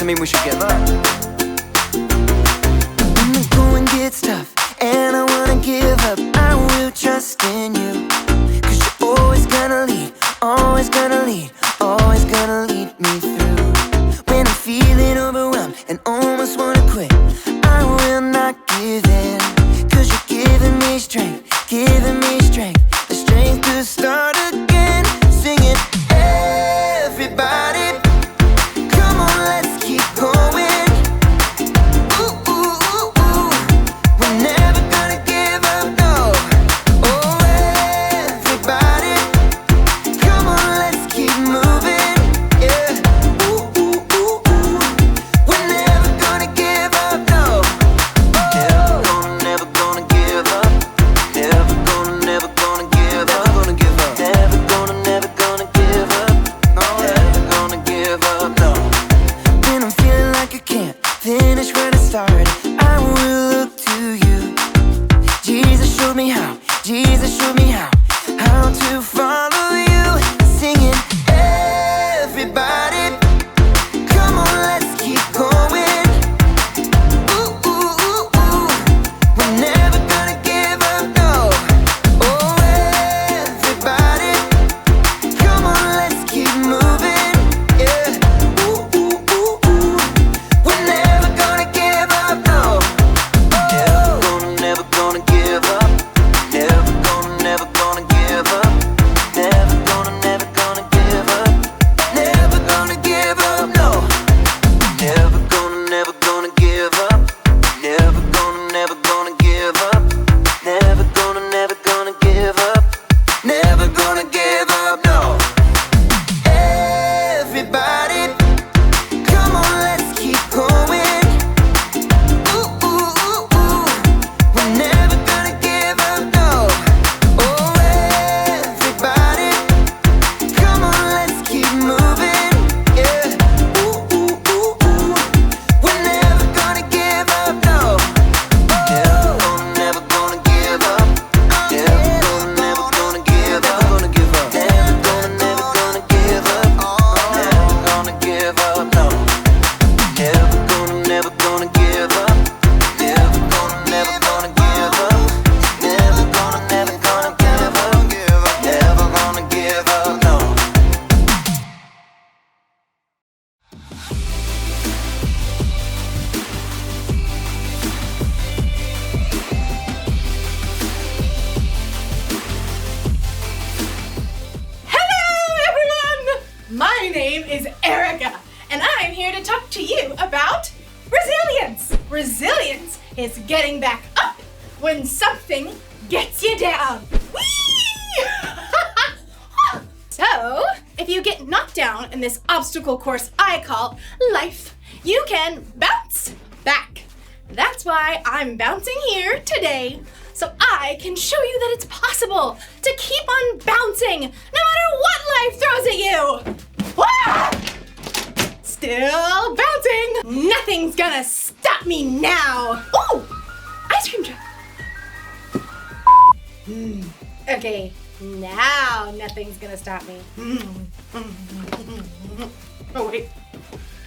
mean we should give up. When the going gets tough and I wanna give up, I will trust in you. 'Cause you're always gonna lead, always gonna lead, always gonna lead me through. When I'm feeling overwhelmed and almost wanna quit, I will not give in. 'Cause you're giving me strength, the strength to start again. Singing, everybody, come on, let's keep going. Ooh, ooh, ooh, ooh. We're never gonna give up, no. Oh, everybody, come on, let's keep moving. Yeah. Ooh, ooh, ooh, ooh. We're never gonna give up, no. Never gonna give up. Never gonna give up. Never gonna give up. Never gonna give up. No, never gonna give up, no. When I'm feeling like I can't finish where I started, I will look to you. Jesus showed me how. Jesus showed me how to follow you. Singing, everybody, come on, let's keep going. Ooh, ooh, ooh, ooh. We're never gonna give up, no. Oh, everybody, come on, let's keep moving. Yeah. Ooh, ooh, ooh, ooh. We're never gonna give up, no. Never gonna give up. Never gonna give up. Never gonna give up. Never gonna give up, no. Never gonna give up. Never gonna give up. Never gonna give up. Never gonna give up, no. Everybody, come on, let's keep going. Ooh, ooh, ooh, ooh. We're never gonna give up, no. Oh, everybody, come on, let's keep moving. Yeah. Ooh, ooh, ooh, ooh. We're never gonna give up, no. Never gonna give up. Never gonna give up. Never gonna give up. Never gonna give up. Never gonna give up, no. Never gonna give up. Never gonna give up. Never gonna give up. Never gonna give up, no. Hello, everyone! My name is Erica, and I'm here to talk to you about resilience. Resilience is getting back up when something gets you down. Whee! So, if you get knocked down in this obstacle course I call life, you can bounce back. That's why I'm bouncing here today, so I can show you that it's possible to keep on bouncing no matter what life throws at you. Ah! Still bouncing. Nothing's gonna stop me now. Ooh, ice cream truck. Okay, now nothing's gonna stop me. Oh wait,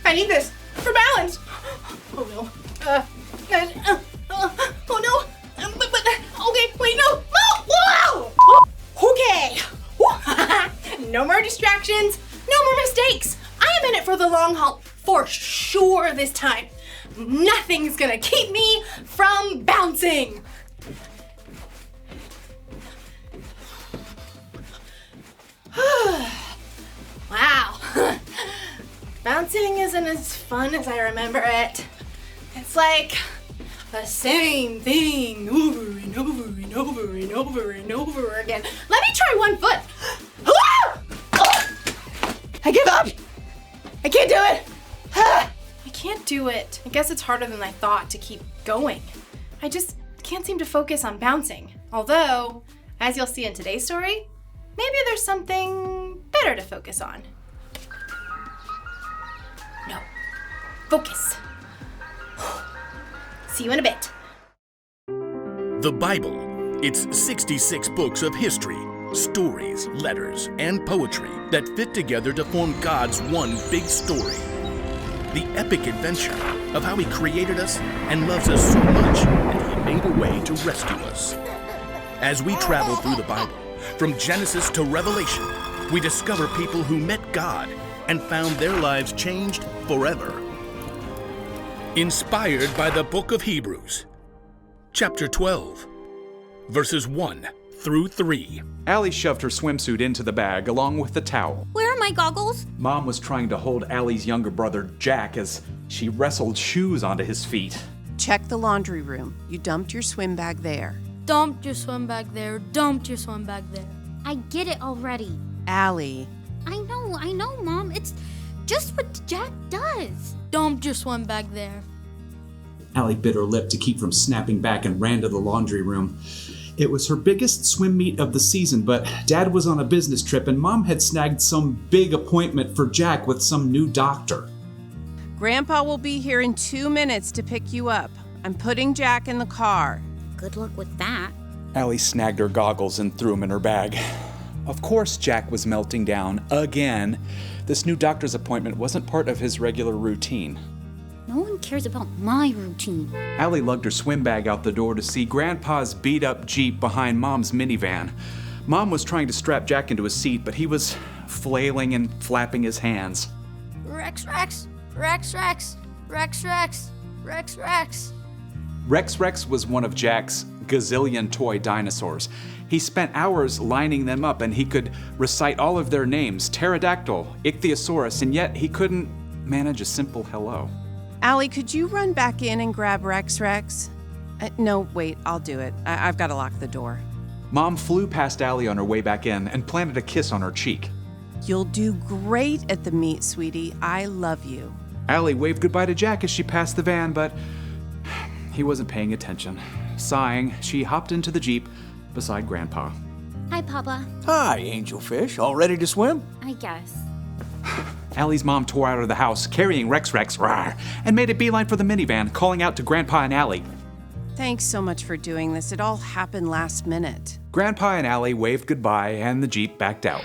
I need this for balance. Oh no. Oh no. Okay, wait, no. Whoa! Okay. No more distractions. No more mistakes. I am in it for the long haul, for sure this time. Nothing's gonna keep me from bouncing. Wow. Bouncing isn't as fun as I remember it. It's like the same thing over and over and over and over and over again. Let me try one foot. I give up. I can't do it. I can't do it. I guess it's harder than I thought to keep going. I just can't seem to focus on bouncing. Although, as you'll see in today's story, maybe there's something better to focus on. No. Focus. See you in a bit. The Bible. It's 66 books of history, stories, letters, and poetry that fit together to form God's one big story. the epic adventure of how He created us and loves us so much that He made a way to rescue us. As we travel through the Bible, from Genesis to Revelation, we discover people who met God and found their lives changed forever. Inspired by the book of Hebrews, chapter 12, verses 1 through 3. Allie shoved her swimsuit into the bag along with the towel. Where are my goggles? Mom was trying to hold Allie's younger brother, Jack, as she wrestled shoes onto his feet. Check the laundry room. You dumped your swim bag there. Dumped your swim bag there. Dumped your swim bag there. I get it already. Allie. I know, Mom. It's just what Jack does. Dumped your swim bag there. Allie bit her lip to keep from snapping back and ran to the laundry room. It was her biggest swim meet of the season, but Dad was on a business trip and Mom had snagged some big appointment for Jack with some new doctor. Grandpa will be here in 2 minutes to pick you up. I'm putting Jack in the car. Good luck with that. Allie snagged her goggles and threw them in her bag. Of course Jack was melting down again. This new doctor's appointment wasn't part of his regular routine. No one cares about my routine. Allie lugged her swim bag out the door to see Grandpa's beat-up Jeep behind Mom's minivan. Mom was trying to strap Jack into his seat, but he was flailing and flapping his hands. Rex, Rex, Rex, Rex, Rex, Rex, Rex, Rex. Rex Rex was one of Jack's gazillion toy dinosaurs. He spent hours lining them up and he could recite all of their names, pterodactyl, ichthyosaurus, and yet he couldn't manage a simple hello. Allie, could you run back in and grab Rex Rex? No, wait, I'll do it. I've got to lock the door. Mom flew past Allie on her way back in and planted a kiss on her cheek. You'll do great at the meet, sweetie. I love you. Allie waved goodbye to Jack as she passed the van, but he wasn't paying attention. Sighing, she hopped into the Jeep beside Grandpa. Hi, Papa. Hi, Angelfish. All ready to swim? I guess. Allie's mom tore out of the house, carrying Rex Rex, rawr, and made a beeline for the minivan, calling out to Grandpa and Allie. Thanks so much for doing this. It all happened last minute. Grandpa and Allie waved goodbye, and the Jeep backed out.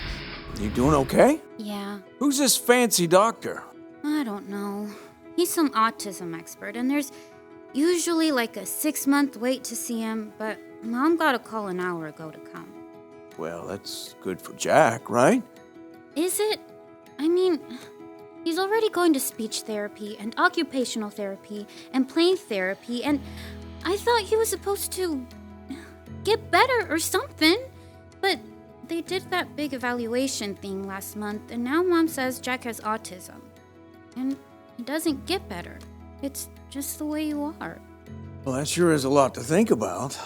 You doing okay? Yeah, Who's this fancy doctor? I don't know. He's some autism expert, and there's usually like a 6-month wait to see him, but Mom got a call an hour ago to come. Well, that's good for Jack, right? Is it? I mean, he's already going to speech therapy and occupational therapy and play therapy, and I thought he was supposed to get better or something. But they did that big evaluation thing last month, and now Mom says Jack has autism. And it doesn't get better. It's just the way you are. Well, that sure is a lot to think about.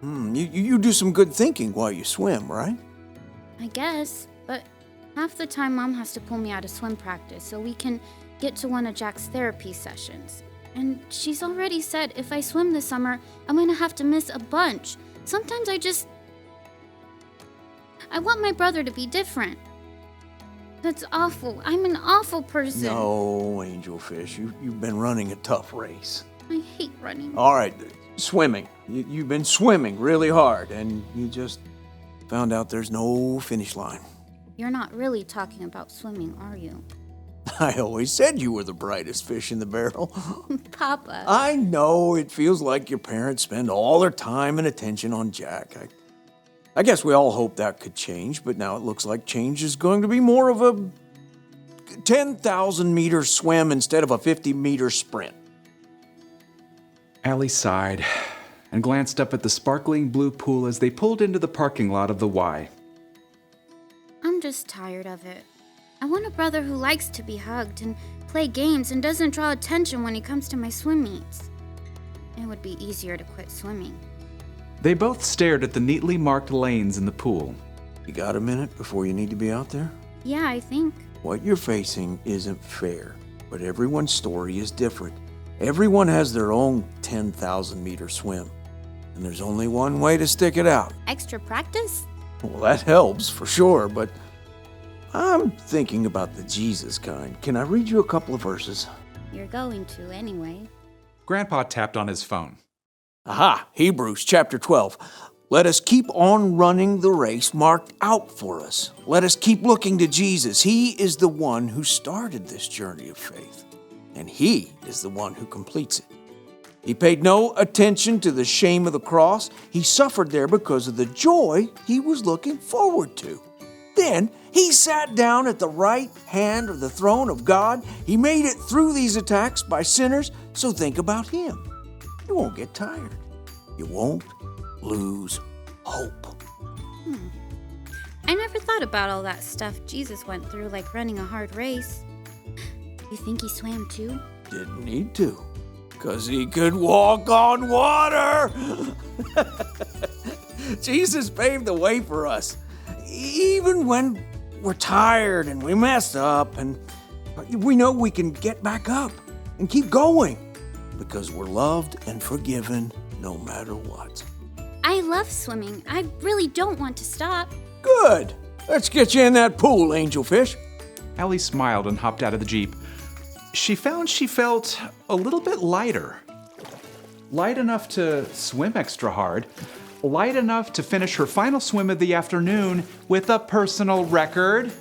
You do some good thinking while you swim, right? I guess, but half the time Mom has to pull me out of swim practice so we can get to one of Jack's therapy sessions. And she's already said if I swim this summer, I'm gonna have to miss a bunch. Sometimes I want my brother to be different. That's awful. I'm an awful person. No, Angelfish, you've been running a tough race. I hate running. All right, swimming. You've been swimming really hard, and you just found out there's no finish line. You're not really talking about swimming, are you? I always said you were the brightest fish in the barrel. Papa. I know it feels like your parents spend all their time and attention on Jack. I guess we all hope that could change, but now it looks like change is going to be more of a 10,000 meter swim instead of a 50-meter sprint. Allie sighed and glanced up at the sparkling blue pool as they pulled into the parking lot of the Y. I'm just tired of it. I want a brother who likes to be hugged and play games and doesn't draw attention when he comes to my swim meets. It would be easier to quit swimming. They both stared at the neatly marked lanes in the pool. You got a minute before you need to be out there? Yeah, I think. What you're facing isn't fair, but everyone's story is different. Everyone has their own 10,000 meter swim, and there's only one way to stick it out. Extra practice? Well, that helps for sure, but I'm thinking about the Jesus kind. Can I read you a couple of verses? You're going to anyway. Grandpa tapped on his phone. Aha! Hebrews chapter 12. Let us keep on running the race marked out for us. Let us keep looking to Jesus. He is the one who started this journey of faith. and he is the one who completes it. He paid no attention to the shame of the cross. He suffered there because of the joy he was looking forward to. Then he sat down at the right hand of the throne of God. He made it through these attacks by sinners, so think about him. You won't get tired. You won't lose hope. I never thought about all that stuff Jesus went through, like running a hard race. You think he swam too? Didn't need to, 'cause he could walk on water. Jesus paved the way for us. Even when we're tired and we mess up, and we know we can get back up and keep going because we're loved and forgiven no matter what. I love swimming. I really don't want to stop. Good. Let's get you in that pool, Angelfish. Allie smiled and hopped out of the Jeep. She found she felt a little bit lighter. Light enough to swim extra hard. Light enough to finish her final swim of the afternoon with a personal record.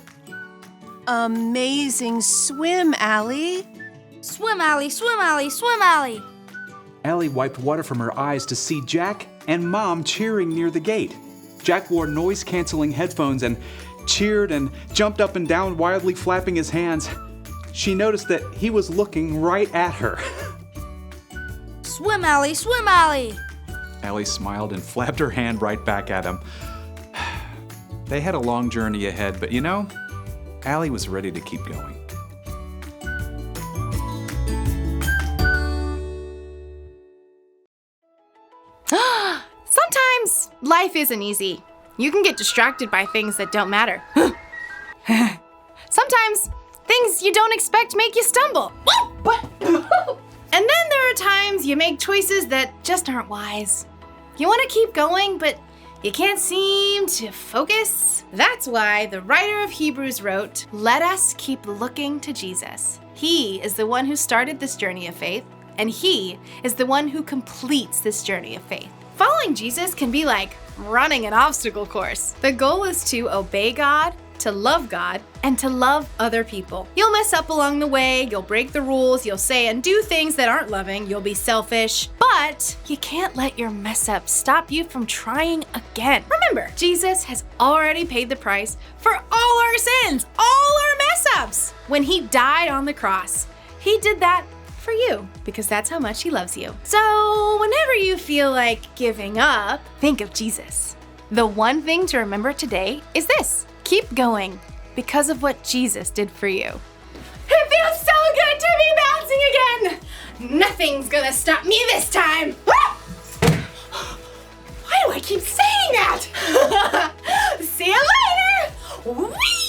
Amazing swim, Allie. Swim, Allie, swim, Allie, swim, Allie. Allie wiped water from her eyes to see Jack and Mom cheering near the gate. Jack wore noise-canceling headphones and cheered and jumped up and down, wildly flapping his hands. She noticed that he was looking right at her. Swim, Allie, swim, Allie. Allie smiled and flapped her hand right back at him. They had a long journey ahead, but you know, Allie was ready to keep going. Sometimes life isn't easy. You can get distracted by things that don't matter. Sometimes things you don't expect make you stumble. And then there are times you make choices that just aren't wise. You want to keep going, but you can't seem to focus. That's why the writer of Hebrews wrote, "Let us keep looking to Jesus. He is the one who started this journey of faith, and he is the one who completes this journey of faith." Following Jesus can be like running an obstacle course. The goal is to obey God, to love God, and to love other people. You'll mess up along the way, you'll break the rules, you'll say and do things that aren't loving, you'll be selfish, but you can't let your mess up stop you from trying again. Remember, Jesus has already paid the price for all our sins, all our mess ups. When he died on the cross, he did that for you because that's how much he loves you. So whenever you feel like giving up, think of Jesus. The one thing to remember today is this: keep going because of what Jesus did for you. It feels so good to be bouncing again. Nothing's gonna stop me this time. Why do I keep saying that? See you later. Whee!